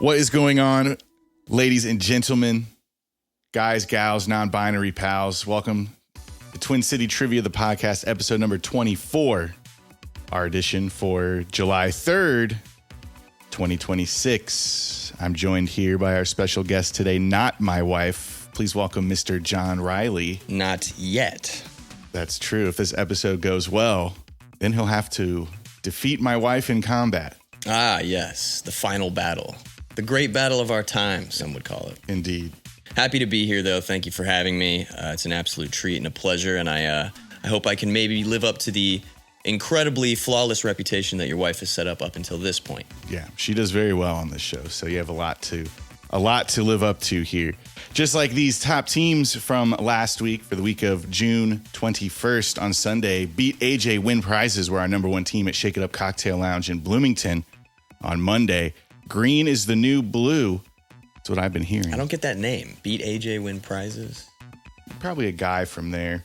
What is going on, ladies and gentlemen, guys, gals, non-binary pals? Welcome to Twin City Trivia, the podcast, episode number 24, our edition for July 3rd, 2026. I'm joined here by our special guest today, not my wife. Please welcome Mr. John Riley. Not yet. That's true. If this episode goes well, then he'll have to defeat my wife in combat. Ah, yes. The final battle. The great battle of our time, some would call it. Indeed. Happy to be here, though. Thank you for having me. It's an absolute treat and a pleasure, and I hope I can maybe live up to the incredibly flawless reputation that your wife has set up until this point. Yeah, she does very well on this show, so you have a lot to live up to here. Just like these top teams from last week, for the week of June 21st on Sunday, Beat AJ Win Prizes were our number one team at Shake It Up Cocktail Lounge in Bloomington on Monday. Green is the new blue. That's what I've been hearing. I don't get that name. Beat AJ Win Prizes? Probably a guy from there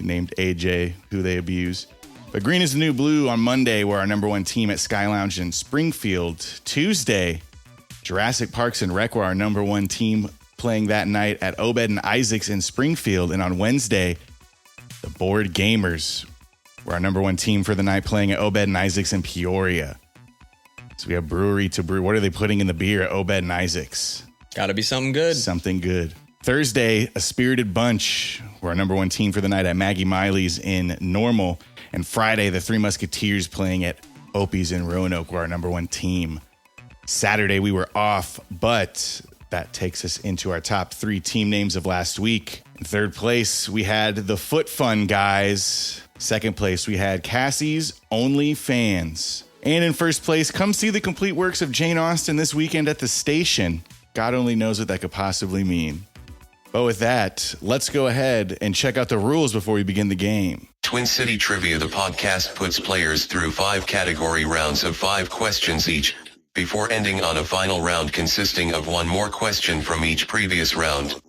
named AJ who they abuse. But green is the new blue on Monday were our number one team at Sky Lounge in Springfield. Tuesday, Jurassic Parks and Rec were our number one team playing that night at Obed and Isaac's in Springfield. And on Wednesday, the Board Gamers were our number one team for the night playing at Obed and Isaac's in Peoria. So we have brewery to brew. What are they putting in the beer at Obed and Isaac's? Gotta be something good. Something good. Thursday, a Spirited Bunch were our number one team for the night at Maggie Miley's in Normal. And Friday, the Three Musketeers playing at Opie's in Roanoke were our number one team. Saturday, we were off, but that takes us into our top three team names of last week. In third place, we had the Foot Fun Guys. Second place, we had Cassie's Only Fans. And in first place, come see the complete works of Jane Austen this weekend at the station. God only knows what that could possibly mean. But with that, let's go ahead and check out the rules before we begin the game. Twin City Trivia, the podcast, puts players through 5 category rounds of 5 questions each, before ending on a final round consisting of one more question from each previous round.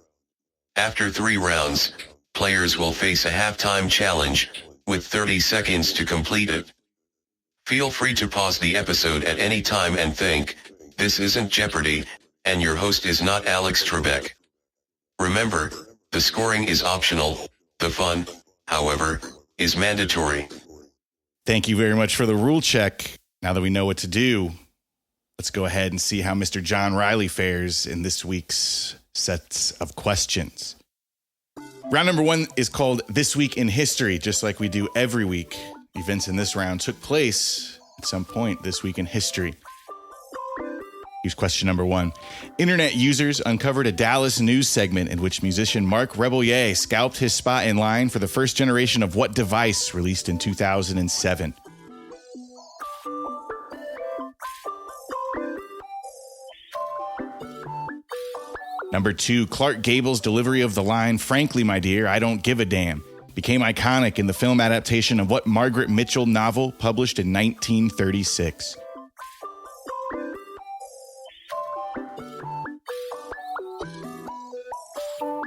After 3 rounds, players will face a halftime challenge, with 30 seconds to complete it. Feel free to pause the episode at any time and think, this isn't Jeopardy, and your host is not Alex Trebek. Remember, the scoring is optional. The fun, however, is mandatory. Thank you very much for the rule check. Now that we know what to do, let's go ahead and see how Mr. John Riley fares in this week's sets of questions. Round number 1 is called This Week in History, just like we do every week. Events in this round took place at some point this week in history. Here's question number 1. Internet users uncovered a Dallas news segment in which musician Mark Rebellier scalped his spot in line for the first generation of what device released in 2007? Number 2, Clark Gable's delivery of the line, "Frankly, my dear, I don't give a damn," became iconic in the film adaptation of what Margaret Mitchell novel published in 1936?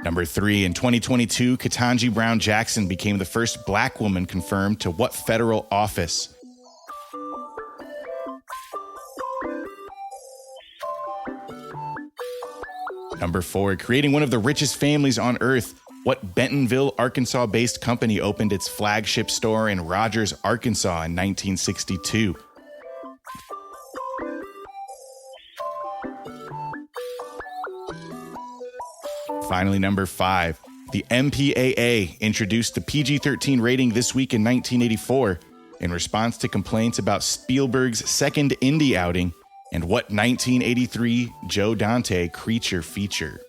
Number 3, in 2022, Ketanji Brown Jackson became the first black woman confirmed to what federal office? Number 4, creating one of the richest families on earth, what Bentonville, Arkansas-based company opened its flagship store in Rogers, Arkansas in 1962? Finally, number 5, the MPAA introduced the PG-13 rating this week in 1984 in response to complaints about Spielberg's second indie outing and what 1983 Joe Dante creature feature?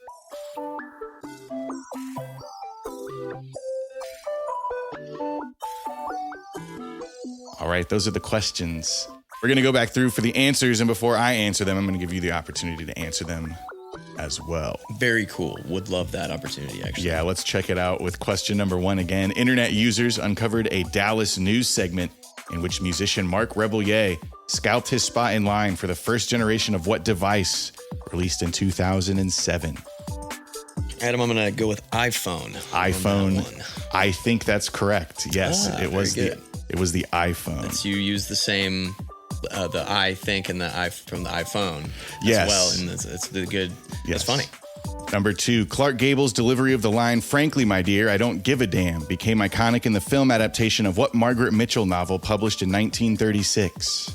All right, those are the questions. We're going to go back through for the answers, and before I answer them, I'm going to give you the opportunity to answer them as well. Very cool. Would love that opportunity, actually. Yeah, let's check it out with question number 1 again. Internet users uncovered a Dallas news segment in which musician Mark Rebellier scalped his spot in line for the first generation of what device released in 2007? Adam, I'm going to go with iPhone. I think that's correct. Yes, it was the iPhone. You use the same the I think and the I from the iPhone Yes. as well. And it's the good. Yes. It's funny. Number 2, Clark Gable's delivery of the line, "Frankly, my dear, I don't give a damn," became iconic in the film adaptation of what Margaret Mitchell novel published in 1936?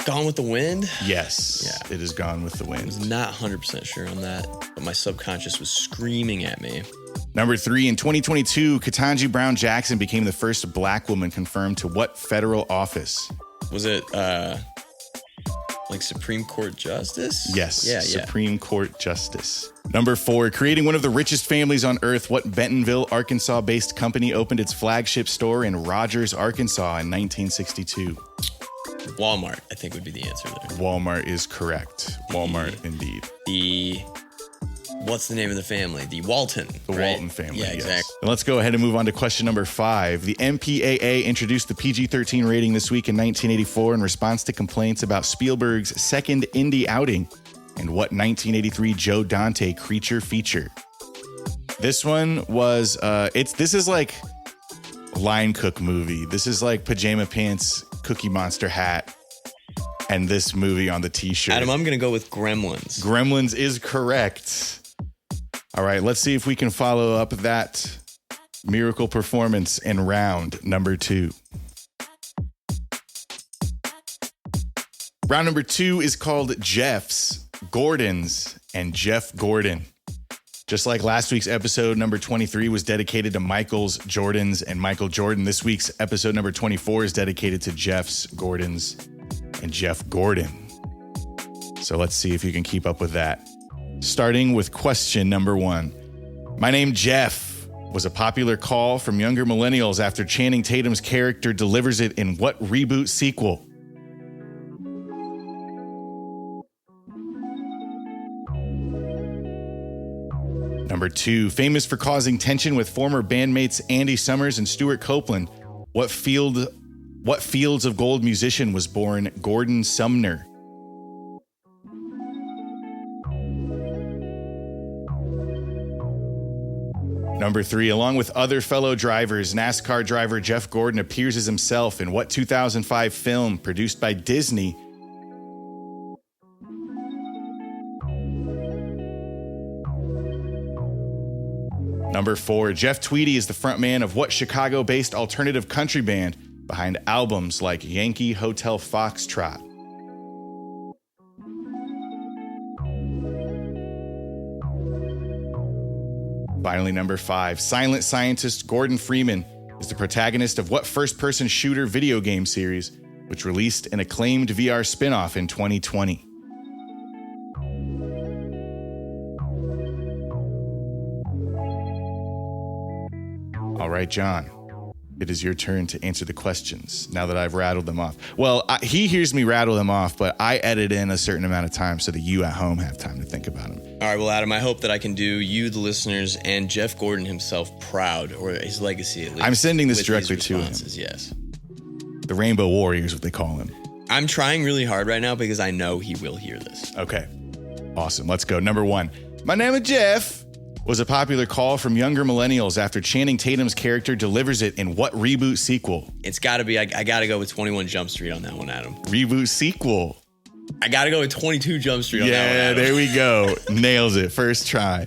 Gone with the Wind? Yes, Yeah. it is Gone with the I was Wind. not 100% sure on that, but my subconscious was screaming at me. Number 3, in 2022, Ketanji Brown Jackson became the first black woman confirmed to what federal office? Was it like Supreme Court Justice? Yes, Yeah. Supreme Court Justice. Number 4, creating one of the richest families on earth, what Bentonville, Arkansas-based company opened its flagship store in Rogers, Arkansas in 1962? Walmart, I think, would be the answer there. Walmart is correct. Walmart, indeed. What's the name of the family? The Walton. The right? Walton family, Yeah, yes. exactly. And let's go ahead and move on to question number 5. The MPAA introduced the PG-13 rating this week in 1984 in response to complaints about Spielberg's second indie outing and what 1983 Joe Dante creature feature. This one was, this is like line cook movie. This is like Pajama Pants, Cookie Monster hat, and this movie on the t-shirt. Adam, I'm going to go with Gremlins. Gremlins is correct. All right, let's see if we can follow up that miracle performance in round number 2. Round number 2 is called Jeff's, Gordon's, and Jeff Gordon. Just like last week's episode, number 23 was dedicated to Michael's, Jordan's, and Michael Jordan. This week's episode, number 24, is dedicated to Jeff's, Gordon's, and Jeff Gordon. So let's see if you can keep up with that. Starting with question number 1. My name, Jeff, was a popular call from younger millennials after Channing Tatum's character delivers it in what reboot sequel? Number 2, famous for causing tension with former bandmates Andy Summers and Stuart Copeland, what Fields of Gold musician was born Gordon Sumner? Number 3, along with other fellow drivers, NASCAR driver Jeff Gordon appears as himself in what 2005 film produced by Disney? Number 4, Jeff Tweedy is the frontman of what Chicago-based alternative country band behind albums like Yankee Hotel Foxtrot? Finally, number 5, silent scientist Gordon Freeman is the protagonist of what first-person shooter video game series, which released an acclaimed VR spin-off in 2020? All right, John, it is your turn to answer the questions now that I've rattled them off. Well, he hears me rattle them off, but I edit in a certain amount of time so that you at home have time to think about them. All right, well, Adam, I hope that I can do you, the listeners, and Jeff Gordon himself proud, or his legacy at least. I'm sending this with directly these to him. responses, yes. The Rainbow Warrior is what they call him. I'm trying really hard right now because I know he will hear this. Okay, awesome. Let's go. Number 1, my name is Jeff was a popular call from younger millennials after Channing Tatum's character delivers it in what reboot sequel? It's got to be, I got to go with 21 Jump Street on that one, Adam. Reboot sequel. I got to go with 22 Jump Street on that one, Yeah, Adam. there we go. Nails it. First try.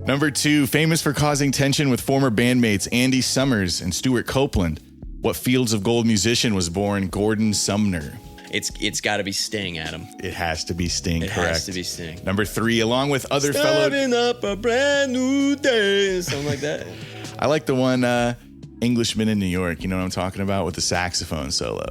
Number 2, famous for causing tension with former bandmates Andy Summers and Stuart Copeland, what Fields of Gold musician was born Gordon Sumner? It's got to be Sting, Adam. It has to be Sting, It correct. has to be Sting. Number 3, along with other fellow... Starting up a brand new day. Something like that. I like the one Englishman in New York. You know what I'm talking about? With the saxophone solo.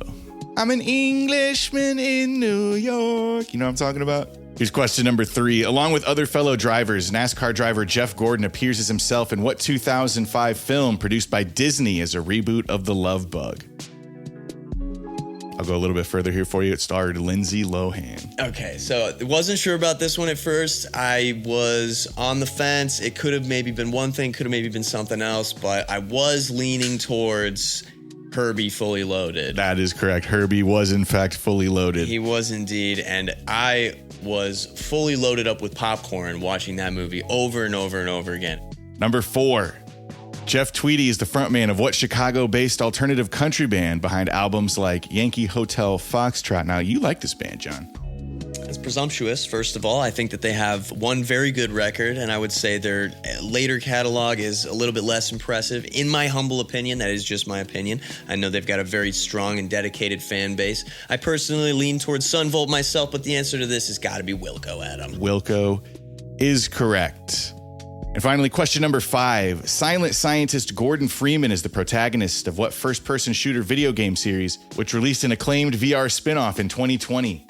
I'm an Englishman in New York. You know what I'm talking about? Here's question number 3. Along with other fellow drivers, NASCAR driver Jeff Gordon appears as himself in what 2005 film produced by Disney as a reboot of The Love Bug? I'll go a little bit further here for you. It starred Lindsay Lohan. Okay, so I wasn't sure about this one at first. I was on the fence. It could have maybe been one thing, could have maybe been something else, but I was leaning towards Herbie Fully Loaded. That is correct. Herbie was, in fact, fully loaded. He was indeed, and I was fully loaded up with popcorn watching that movie over and over and over again. Number 4. Jeff Tweedy is the frontman of what Chicago-based alternative country band behind albums like Yankee Hotel Foxtrot? Now, you like this band, John. It's presumptuous, first of all. I think that they have one very good record, and I would say their later catalog is a little bit less impressive. In my humble opinion, that is just my opinion. I know they've got a very strong and dedicated fan base. I personally lean towards Sunvolt myself, but the answer to this has got to be Wilco, Adam. Wilco is correct. And finally, question number 5. Silent scientist Gordon Freeman is the protagonist of what first-person shooter video game series, which released an acclaimed VR spin-off in 2020?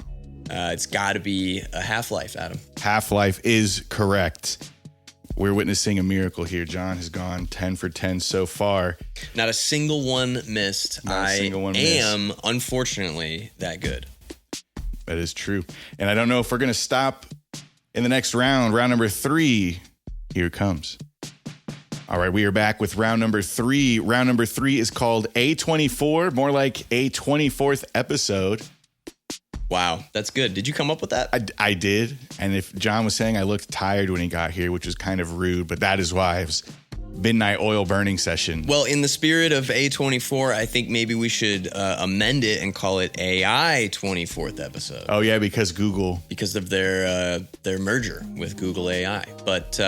It's got to be a Half-Life, Adam. Half-Life is correct. We're witnessing a miracle here. John has gone 10 for 10 so far. Not a single one missed. Unfortunately, that good. That is true. And I don't know if we're going to stop in the next round. Round number 3. Here it comes. All right, we are back with round number 3. Round number 3 is called A24, more like a 24th episode. Wow, that's good. Did you come up with that? I did. And if John was saying I looked tired when he got here, which was kind of rude, but that is why it was midnight oil burning session. Well, in the spirit of A24, I think maybe we should amend it and call it AI 24th episode. Oh, yeah, because Google. Because of their merger with Google AI. But,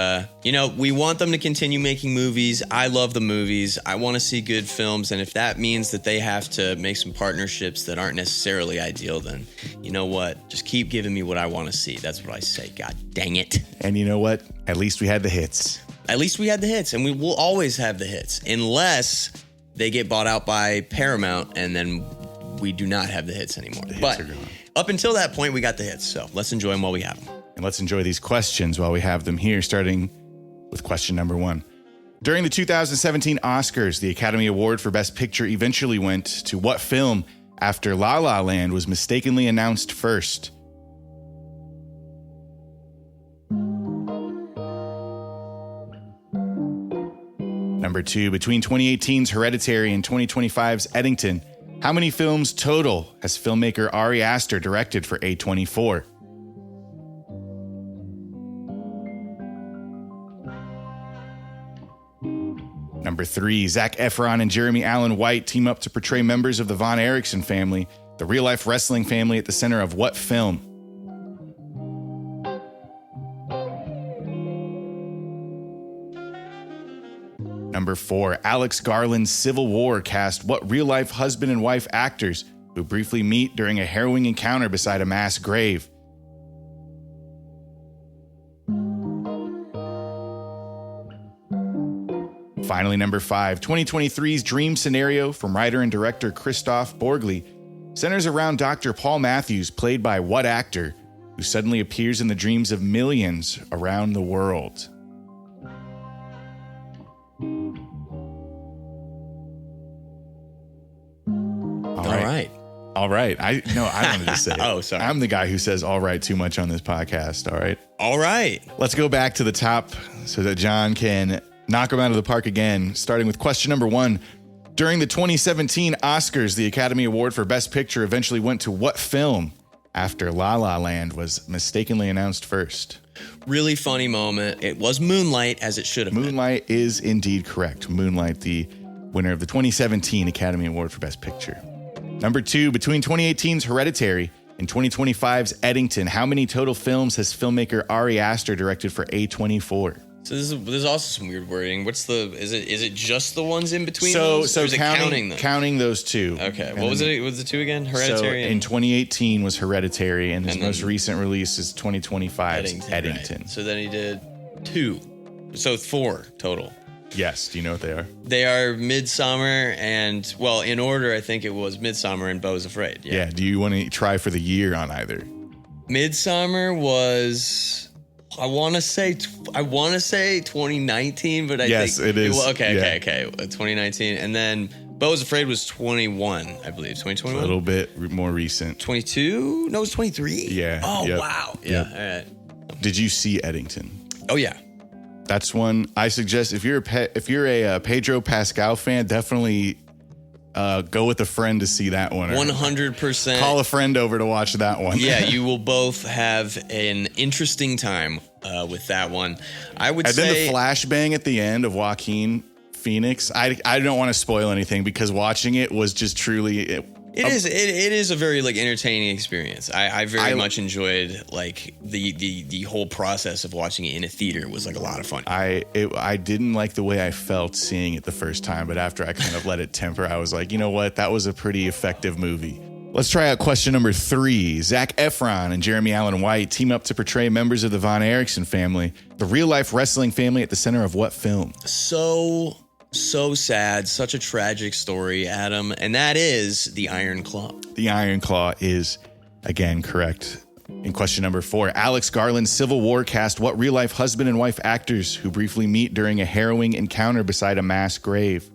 we want them to continue making movies. I love the movies. I want to see good films. And if that means that they have to make some partnerships that aren't necessarily ideal, then you know what? Just keep giving me what I want to see. That's what I say. God dang it. And you know what? At least we had the hits. At least we had the hits, and we will always have the hits, unless they get bought out by Paramount, and then we do not have the hits anymore. But up until that point, we got the hits, so let's enjoy them while we have them. And let's enjoy these questions while we have them here, starting with question number 1. During the 2017 Oscars, the Academy Award for Best Picture eventually went to what film after La La Land was mistakenly announced first? Number 2, between 2018's Hereditary and 2025's Eddington, how many films total has filmmaker Ari Aster directed for A24? Number 3, Zac Efron and Jeremy Allen White team up to portray members of the Von Erikson family, the real-life wrestling family at the center of what film? Number 4, Alex Garland's Civil War cast what real-life husband and wife actors who briefly meet during a harrowing encounter beside a mass grave? Finally, number 5, 2023's Dream Scenario from writer and director Christoph Borgli centers around Dr. Paul Matthews, played by what actor, who suddenly appears in the dreams of millions around the world? All right. I wanted to say it. Oh, sorry. I'm the guy who says all right too much on this podcast. All right. All right. Let's go back to the top so that John can knock him out of the park again, starting with question number 1. During the 2017 Oscars, the Academy Award for Best Picture eventually went to what film after La La Land was mistakenly announced first? Really funny moment. It was Moonlight, as it should have been. Moonlight is indeed correct. Moonlight, the winner of the 2017 Academy Award for Best Picture. Number 2, between 2018's Hereditary and 2025's Eddington, how many total films has filmmaker Ari Aster directed for A24? So there's also some weird wording. Is it just the ones in between? So counting them? Counting those 2. Okay. What was it? Was the 2 again? Hereditary. So in 2018 was Hereditary, and his most recent release is 2025's Eddington. Right. So then he did 2. So 4 total. Yes. Do you know what they are? They are Midsommar and, well, in order, I think it was Midsommar and Beau's Afraid. Yeah. Do you want to try for the year on either? Midsommar was, I want to say 2019, but I think. Yes, it is. Okay. 2019. And then Beau's Afraid was 21, I believe. 2021? A little bit more recent. 22? No, it was 23. Yeah. Oh, yep. wow. Yeah. Yep. All right. Did you see Eddington? Oh, yeah. That's one I suggest. If you're a Pedro Pascal fan, definitely go with a friend to see that one. 100%. Call a friend over to watch that one. Yeah, you will both have an interesting time with that one. I would say. And then the flashbang at the end of Joaquin Phoenix. I don't want to spoil anything because watching it was just truly. It is a very like entertaining experience. I very much enjoyed like the whole process of watching it in a theater was like a lot of fun. I didn't like the way I felt seeing it the first time, but after I kind of let it temper, I was like, you know what? That was a pretty effective movie. Let's try out question number 3. Zac Efron and Jeremy Allen White team up to portray members of the Von Erikson family, the real-life wrestling family at the center of what film? So sad. Such a tragic story, Adam. And that is The Iron Claw. The Iron Claw is, again, correct. In question number 4, Alex Garland's Civil War cast what real-life husband and wife actors who briefly meet during a harrowing encounter beside a mass grave?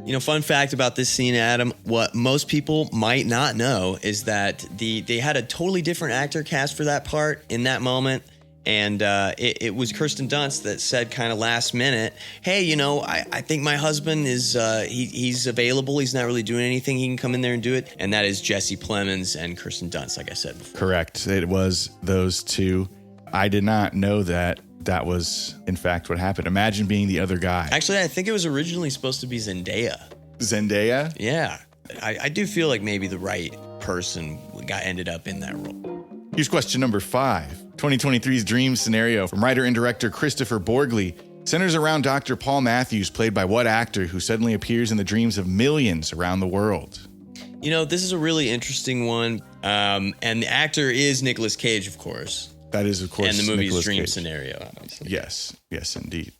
You know, fun fact about this scene, Adam, what most people might not know is that they had a totally different actor cast for that part in that moment. And it was Kirsten Dunst that said kind of last minute, hey, you know, I think my husband is, he's available. He's not really doing anything. He can come in there and do it. And that is Jesse Plemons and Kirsten Dunst, like I said before. Correct. It was those two. I did not know that was, in fact, what happened. Imagine being the other guy. Actually, I think it was originally supposed to be Zendaya. Zendaya? Yeah. I do feel like maybe the right person ended up in that role. Here's question number 5. 2023's dream scenario from writer and director Christopher Borgley centers around Dr. Paul Matthews, played by what actor who suddenly appears in the dreams of millions around the world? You know, this is a really interesting one. And the actor is Nicolas Cage, of course. That is, of course, and the movie's Nicolas dream Cage. scenario, obviously. Yes, indeed.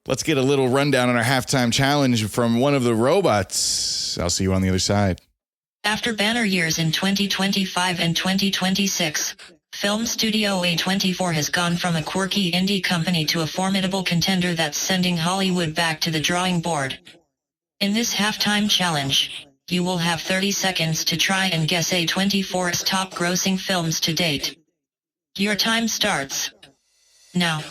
Let's get a little rundown on our halftime challenge from one of the robots. I'll see you on the other side. After banner years in 2025 and 2026, film studio A24 has gone from a quirky indie company to a formidable contender that's sending Hollywood back to the drawing board. In this halftime challenge, you will have 30 seconds to try and guess A24's top grossing films to date. Your time starts now.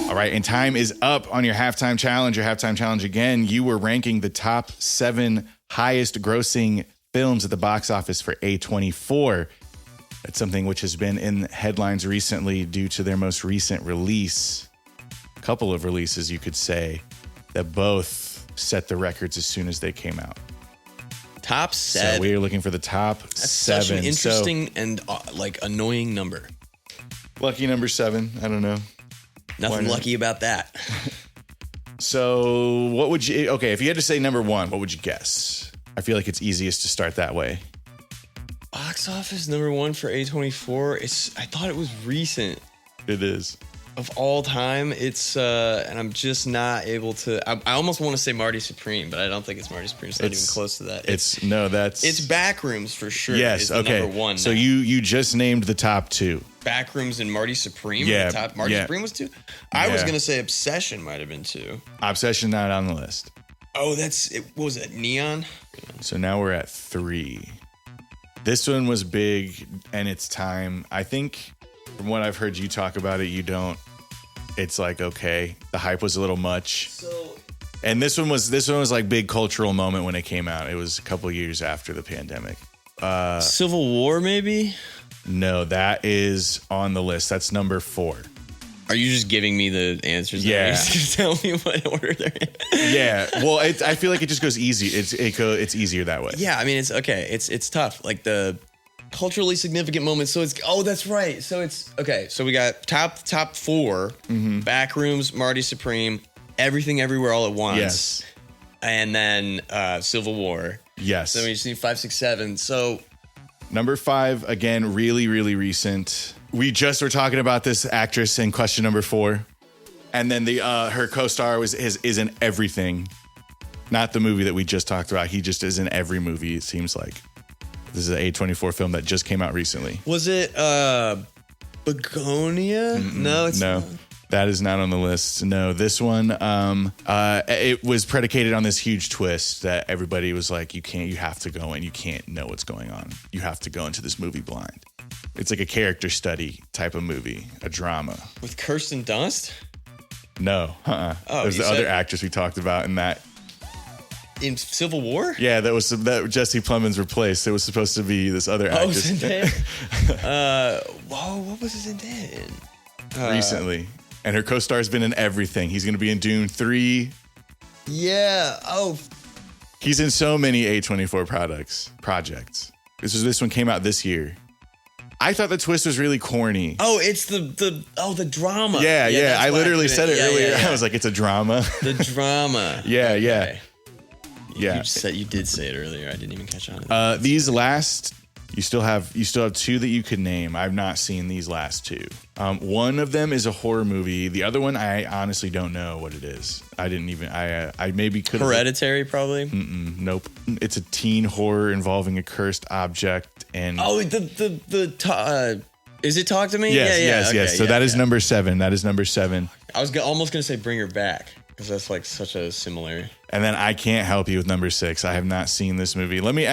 All right, and time is up on your halftime challenge. Your halftime challenge again, you were ranking the top 7 highest grossing films at the box office for A24. That's something which has been in headlines recently due to their most recent release. A couple of releases, you could say, that both set the records as soon as they came out. Top 7. So we are looking for the top 7. Such an interesting and like annoying number. Lucky number 7. I don't know. Nothing lucky about that. So what would you, okay, if you had to say number 1, what would you guess? I feel like it's easiest to start that way. Box office number 1 for A24. I thought it was recent. It is. Of all time, it's and I'm just not able to. I almost want to say Marty Supreme, but I don't think it's Marty Supreme. It's not even close to that. It's Backrooms for sure. Yes, okay. Number 1. So now. you just named the top 2. Backrooms and Marty Supreme. Yeah, Marty Supreme was 2. I was gonna say Obsession might have been 2. Obsession not on the list. Oh, that's it. What was it? Neon. So now we're at 3. This one was big and it's time. I think from what I've heard you talk about it, you don't. It's like, okay, the hype was a little much. And this one was like big cultural moment when it came out. It was a couple years after the pandemic. Civil War, maybe? No, that is on the list. That's number 4. Are you just giving me the answers? Yeah. You're just gonna tell me what order they're in? Yeah. Well, I feel like it just goes easy. It's easier that way. Yeah, I mean, it's okay. It's tough. Like the culturally significant moments. So it's, oh, that's right. So it's, okay. So we got top 4, Backrooms, Marty Supreme, Everything Everywhere All at Once. Yes. And then Civil War. Yes. So we just need 5, 6, 7. So number 5, again, really, really recent. We just were talking about this actress in question number 4. And then her co-star is in everything. Not the movie that we just talked about. He just is in every movie, it seems like. This is an A24 film that just came out recently. was it Begonia? No, it's no. not. That is not on the list. No, this one, it was predicated on this huge twist that everybody was like, you have to go in. You can't know what's going on. You have to go into this movie blind. It's like a character study type of movie, a drama. With Kirsten Dunst? No, there's the other actress we talked about in that. In Civil War? Yeah, that Jesse Plemons replaced. It was supposed to be this other actress. Zendaya? What was Zendaya in? Recently. And her co-star's been in everything. He's going to be in Dune 3. Yeah. Oh. He's in so many A24 projects. This one came out this year. I thought the twist was really corny. Oh, it's the drama. Yeah. I literally said it earlier. Yeah. I was like, it's a drama. The drama. Yeah. You did say it earlier. I didn't even catch on to that. These last, you still have two that you could name. I've not seen these last two. One of them is a horror movie. The other one, I honestly don't know what it is. I didn't even. I maybe could. Hereditary, probably. Nope. It's a teen horror involving a cursed object and. Oh, is it Talk to Me? Yes. Okay, so that is number 7. That is number 7. I was almost gonna say Bring Her Back because that's like such a similar. And then I can't help you with number 6. I have not seen this movie. Let me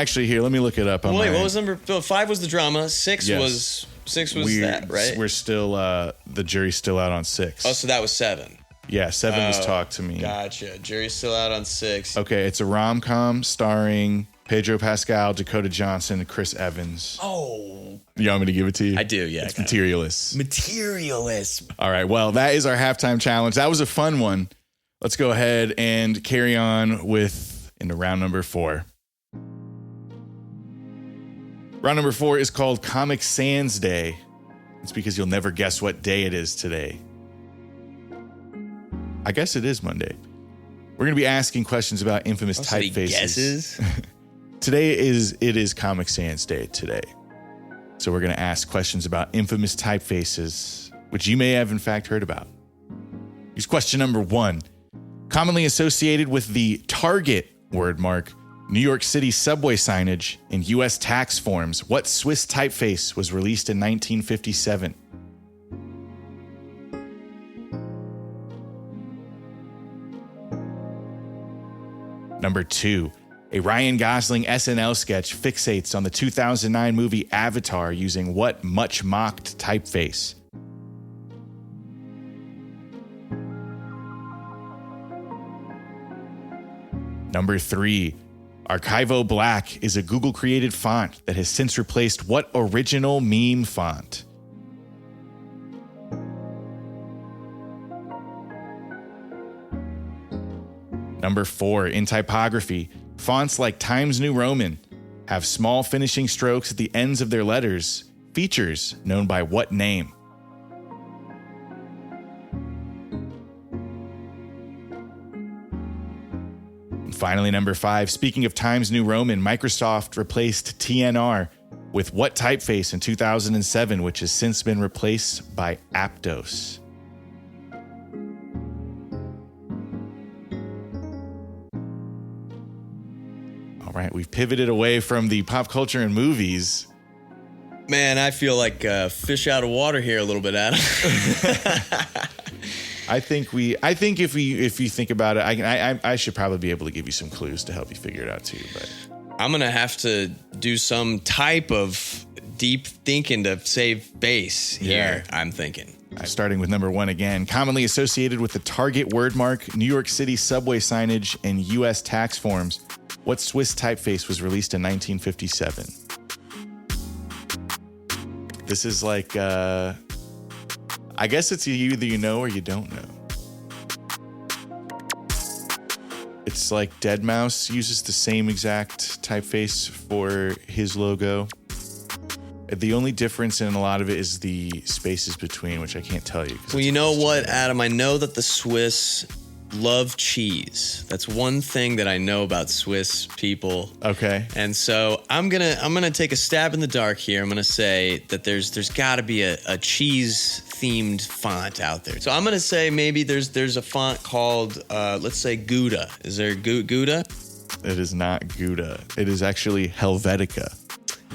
look it up. Wait, what was number 5? Was the drama? 6 Yes. was that, right? We're still the jury's still out on 6. Oh, so that was 7. Yeah, 7 was Talk to Me. Gotcha. Jury's still out on 6. Okay, it's a rom-com starring Pedro Pascal, Dakota Johnson, and Chris Evans. Oh. You want me to give it to you? I do, yeah. It's Materialist. All right, well, that is our halftime challenge. That was a fun one. Let's go ahead and carry on into round number 4. Round number 4 is called Comic Sans Day. It's because you'll never guess what day it is today. I guess it is Monday. We're going to be asking questions about infamous typefaces. Guesses? Today is Comic Sans Day today. So we're going to ask questions about infamous typefaces, which you may have in fact heard about. Here's question number 1. Commonly associated with the Target wordmark, New York City subway signage, and U.S. tax forms, what Swiss typeface was released in 1957? Number 2. A Ryan Gosling SNL sketch fixates on the 2009 movie Avatar using what much-mocked typeface? Number 3. Archivo Black is a Google-created font that has since replaced what original meme font? Number 4. In typography, fonts like Times New Roman have small finishing strokes at the ends of their letters, features known by what name? And finally, number 5. Speaking of Times New Roman, Microsoft replaced TNR with what typeface in 2007, which has since been replaced by Aptos? All right, we've pivoted away from the pop culture and movies. Man, I feel like fish out of water here a little bit, Adam. I think if you think about it, I should probably be able to give you some clues to help you figure it out too. But I'm gonna have to do some type of deep thinking to save face here. Yeah. I'm thinking. Starting with number 1 again, commonly associated with the Target wordmark, New York City subway signage, and U.S. tax forms, what Swiss typeface was released in 1957? This is like, I guess it's either you know or you don't know. It's like Deadmau5 uses the same exact typeface for his logo. The only difference in a lot of it is the spaces between, which I can't tell you. Well, you know what, Adam? I know that the Swiss love cheese. That's one thing that I know about Swiss people. Okay. And so I'm gonna take a stab in the dark here. I'm gonna say that there's got to be a cheese themed font out there. So I'm gonna say maybe there's a font called let's say Gouda. Is there Gouda? It is not Gouda. It is actually Helvetica.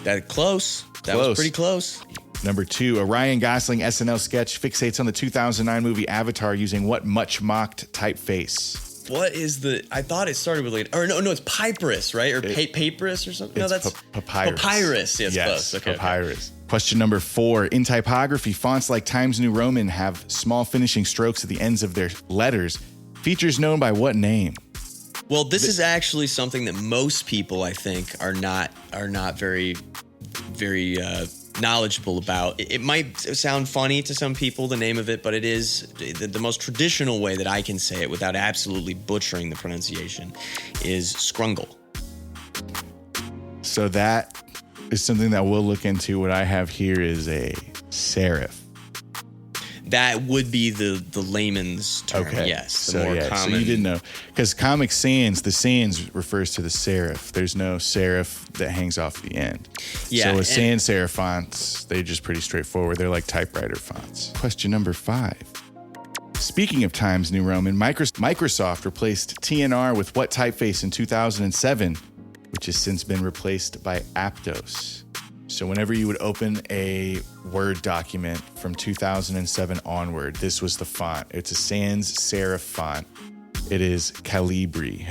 That close. That was pretty close. Number 2, a Ryan Gosling SNL sketch fixates on the 2009 movie Avatar using what much mocked typeface? What is I thought it started with it's papyrus, right? Or papyrus or something? No, that's papyrus. Papyrus, yes, close. Okay, papyrus. Okay. Question number 4. In typography, fonts like Times New Roman have small finishing strokes at the ends of their letters. Features known by what name? Well, this is actually something that most people, I think, are not very knowledgeable about. It might sound funny to some people, the name of it, but it is the most traditional way that I can say it without absolutely butchering the pronunciation is scrungle. So that is something that we'll look into. What I have here is a serif. That would be the layman's term, yes. The more common. So you didn't know. Because Comic Sans, the sans refers to the serif. There's no serif that hangs off the end. Yeah, so with sans serif fonts, they're just pretty straightforward. They're like typewriter fonts. Question number 5. Speaking of Times New Roman, Microsoft replaced TNR with what typeface in 2007, which has since been replaced by Aptos? So whenever you would open a Word document from 2007 onward, this was the font. It's a sans serif font. It is Calibri.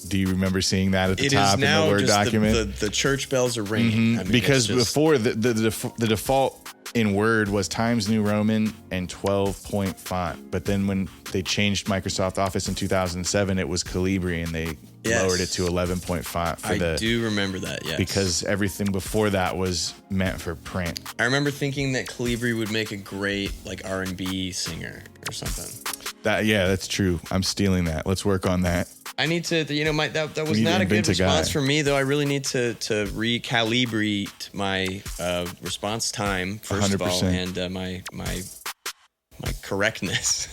Do you remember seeing that at the top in the Word document? The church bells are ringing. Mm-hmm. I mean, because before the default in Word was Times New Roman and 12-point font. But then when they changed Microsoft Office in 2007, it was Calibri, and they lowered it to 11-point font. I do remember that, yes. Because everything before that was meant for print. I remember thinking that Calibri would make a great R&B singer or something. That's true. I'm stealing that. Let's work on that. I need to, that was not a good response from me, though. I really need to recalibrate my response time, first 100%. Of all, and my correctness.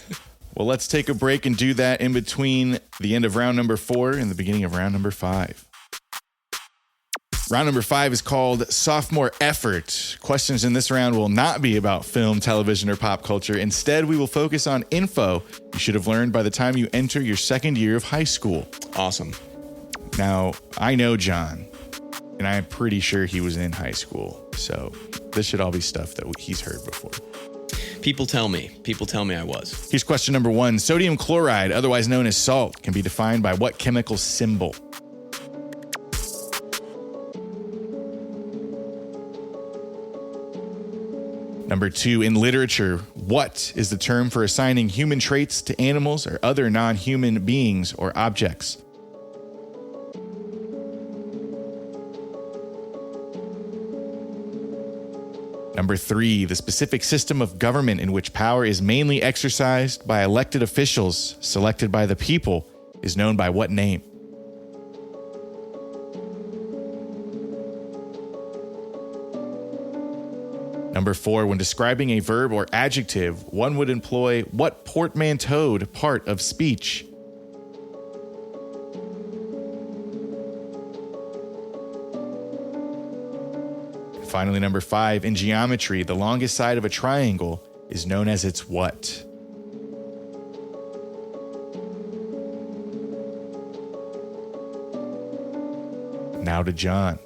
Well, let's take a break and do that in between the end of round number 4 and the beginning of round number 5. Round number 5 is called Sophomore Effort. Questions in this round will not be about film, television, or pop culture. Instead, we will focus on info you should have learned by the time you enter your second year of high school. Awesome. Now, I know John, and I'm pretty sure he was in high school. So this should all be stuff that he's heard before. People tell me I was. Here's question number 1. Sodium chloride, otherwise known as salt, can be defined by what chemical symbol? Number 2, in literature, what is the term for assigning human traits to animals or other non-human beings or objects? Number 3, the specific system of government in which power is mainly exercised by elected officials selected by the people is known by what name? Number 4, when describing a verb or adjective, one would employ what portmanteaued part of speech? Finally, number 5, in geometry, the longest side of a triangle is known as its what? Now to John.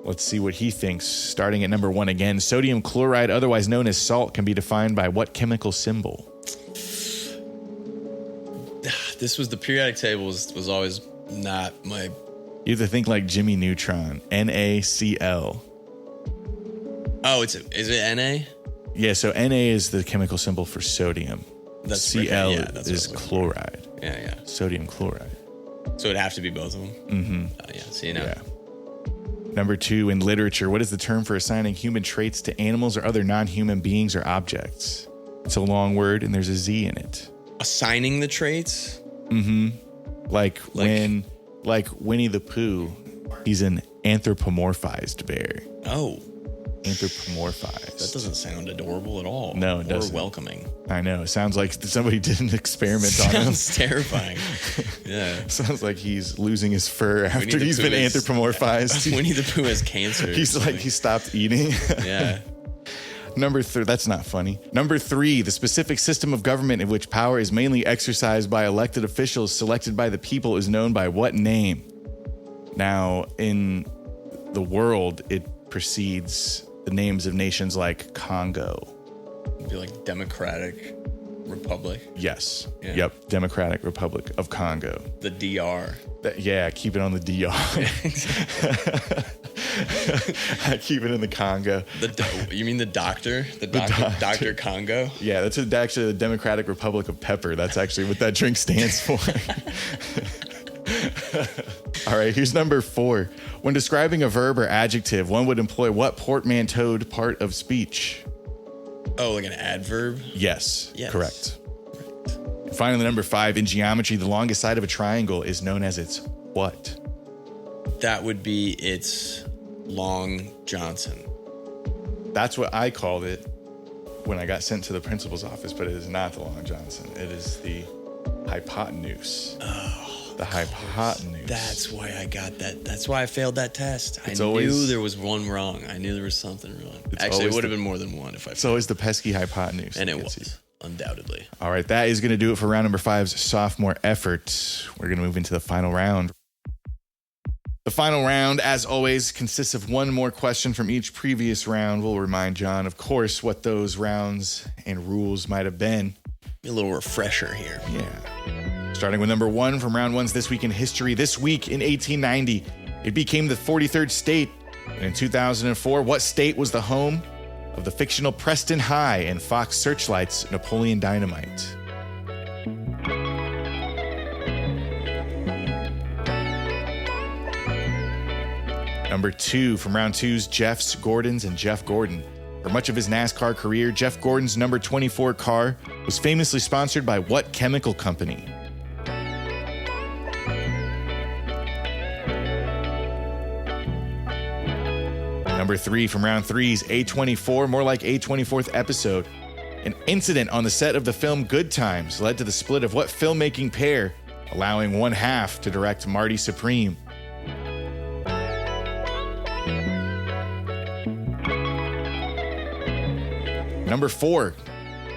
Let's see what he thinks. Starting at number 1 again, sodium chloride, otherwise known as salt, can be defined by what chemical symbol? This was the periodic table was always not my... You have to think like Jimmy Neutron, NaCl. Oh, is it Na? Yeah, so Na is the chemical symbol for sodium. That's Cl that's is chloride. Yeah. Sodium chloride. So it'd have to be both of them? Mm-hmm. See, now. Yeah. Number 2, in literature, what is the term for assigning human traits to animals or other non-human beings or objects? It's a long word, and there's a Z in it. Assigning the traits? Mm-hmm. Like when Winnie the Pooh, he's an anthropomorphized bear. Oh. Anthropomorphized. That doesn't sound adorable at all. No, it doesn't. Or welcoming. I know. It sounds like somebody did an experiment on him. Sounds terrifying. Yeah. Sounds like he's losing his fur after he's been anthropomorphized. Winnie the Pooh has cancer. He's like, he stopped eating. Yeah. Number 3, that's not funny. Number 3, the specific system of government in which power is mainly exercised by elected officials selected by the people is known by what name? Now, in the world, it precedes the names of nations like Congo. It'd be like Democratic Republic. Yes. Yeah. Yep. Democratic Republic of Congo. The DR. Yeah, keep it on the DR. Keep it in the Congo. You mean the doctor? The doctor? Dr. Congo? Yeah, that's actually the Democratic Republic of Pepper. That's actually what that drink stands for. All right, here's number 4. When describing a verb or adjective, one would employ what portmanteaued part of speech? Oh, like an adverb? Yes. Correct. Right. And finally, number 5, in geometry, the longest side of a triangle is known as its what? That would be its Long Johnson. That's what I called it when I got sent to the principal's office, but it is not the Long Johnson. It is the hypotenuse. Oh, the hypotenuse. That's why I got that. That's why I failed that test. I always, knew there was one wrong. I knew there was something wrong. Actually, it would have been more than one if I. It's always the pesky hypotenuse. And it was, undoubtedly. All right, that is going to do it for round number 5's sophomore effort. We're going to move into the final round. The final round, as always, consists of one more question from each previous round. We'll remind John, of course, what those rounds and rules might have been. A little refresher here. Yeah. Starting with number 1 from round 1's This Week in History. This week in 1890, it became the 43rd state. And in 2004, what state was the home of the fictional Preston High and Fox Searchlight's Napoleon Dynamite? Number 2 from round 2's Jeff's, Gordon's, and Jeff Gordon. For much of his NASCAR career, Jeff Gordon's number 24 car was famously sponsored by what chemical company? Number 3 from round 3's A24, more like A24th episode. An incident on the set of the film Good Times led to the split of what filmmaking pair, allowing one half to direct Marty Supreme? Number 4,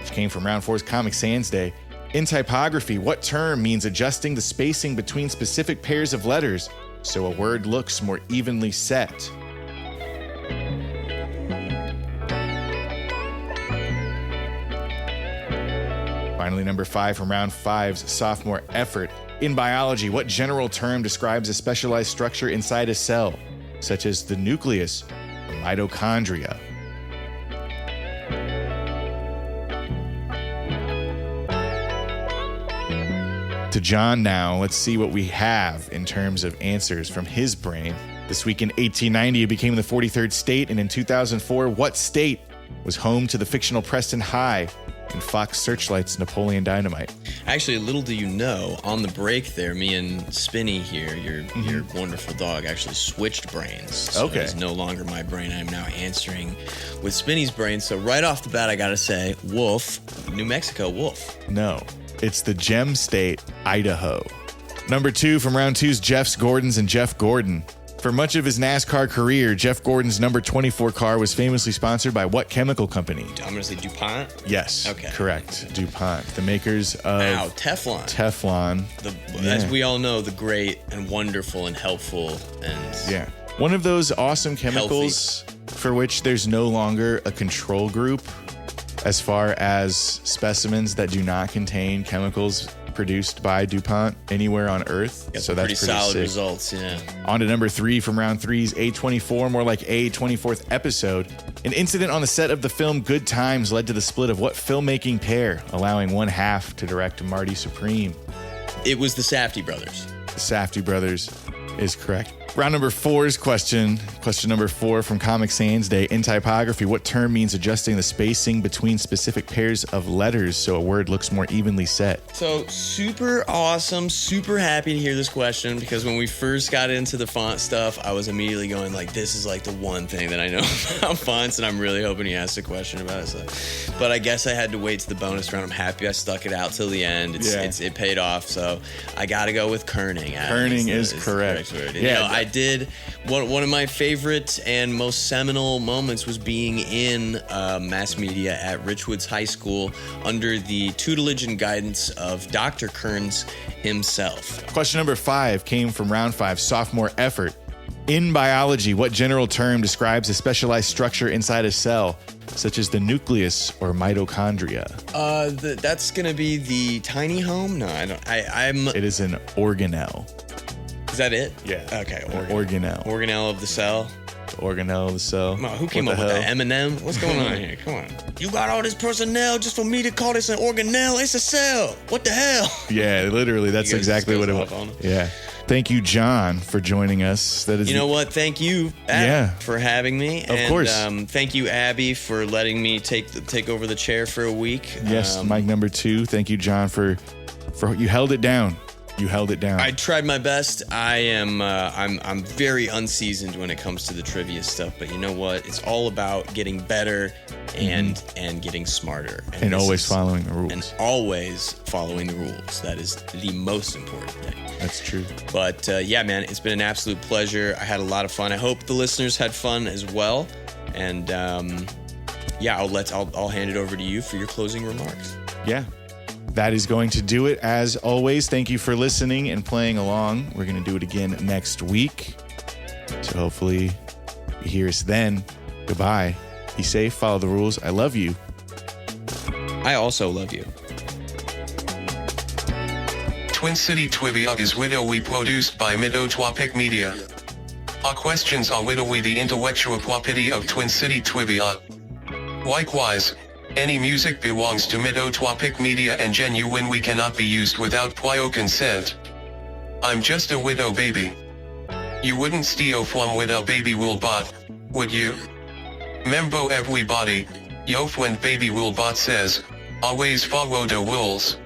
which came from round 4's Comic Sans Day. In typography, what term means adjusting the spacing between specific pairs of letters so a word looks more evenly set? Finally, number 5 from round 5's sophomore effort. In biology, what general term describes a specialized structure inside a cell, such as the nucleus or mitochondria? To John now, let's see what we have in terms of answers from his brain. This week in 1890, it became the 43rd state, and in 2004, what state was home to the fictional Preston High and Fox Searchlight's Napoleon Dynamite? Actually, little do you know, on the break there, me and Spinny here, your wonderful dog, actually switched brains. So Okay. It's no longer my brain. I'm now answering with Spinny's brain. So right off the bat, I gotta say, Wolf, New Mexico, Wolf. No, it's the gem state, Idaho. Number 2 from round 2's Jeff's, Gordon's, and Jeff Gordon. For much of his NASCAR career, Jeff Gordon's number 24 car was famously sponsored by what chemical company? I'm gonna say DuPont. Yes, Okay. correct. DuPont, the makers of Teflon. Teflon. As we all know, the great and wonderful and helpful and Yeah. One of those awesome chemicals for which there's no longer a control group as far as specimens that do not contain chemicals produced by DuPont anywhere on Earth. Got So some that's pretty pretty solid sick. results. Yeah. On to number 3 from round 3's A24, more like A24th episode. An incident on the set of the film Good Times led to the split of what filmmaking pair, allowing one half to direct Marty Supreme? It was the Safdie brothers. The Safdie brothers is correct. Round number 4's question number 4 from Comic Sans Day. In typography, what term means adjusting the spacing between specific pairs of letters so a word looks more evenly set? So super awesome, super happy to hear this question because when we first got into the font stuff, I was immediately going like, this is like the one thing that I know about fonts, and I'm really hoping he asks a question about it. So, but I guess I had to wait to the bonus round. I'm happy I stuck it out till the end. It paid off, so I got to go with kerning. Kerning is correct. Word. Yeah, You know, I did one of my favorite and most seminal moments was being in mass media at Richwoods High School under the tutelage and guidance of Dr. Kearns himself. Question number 5 came from round 5, sophomore effort. In biology, what general term describes a specialized structure inside a cell, such as the nucleus or mitochondria? That's gonna be the tiny home. No, I don't. I'm. It is an organelle. Is that it? Yeah. Okay. Organelle. Organelle of the cell. Organelle of the cell. No, who came What up the with hell? that? Eminem? What's going on here? Come on. You got all this personnel just for me to call this an organelle? It's a cell. What the hell? Yeah, literally. That's You guys exactly just what it goes was. off on it. Yeah. Thank you, John, for joining us. That is You know what? Thank you, Abby, Yeah. for having me. Of course. Thank you, Abby, for letting me take over the chair for a week. Yes, mic number 2. Thank you, John, for you held it down. You held it down. I tried my best. I'm very unseasoned when it comes to the trivia stuff, but you know what? It's all about getting better and getting smarter. and this always is- following the rules. And always following the rules. That is the most important thing. That's true. But yeah, man, it's been an absolute pleasure. I had a lot of fun. I hope the listeners had fun as well. And yeah, I'll hand it over to you for your closing remarks. Yeah. That is going to do it. As always, thank you for listening and playing along. We're going to do it again next week. So hopefully you hear us then. Goodbye. Be safe. Follow the rules. I love you. I also love you. Twin City Trivia is widowly produced by Mido Twapik Media. Our questions are widowly the intellectual property of Twin City Trivia. Likewise, any music belongs to Mido Twapik Media and genuine we cannot be used without prior consent. I'm just a widow baby. You wouldn't steal from widow baby Wilbot, would you? Membo everybody, yo when baby Wilbot says, always follow the rules.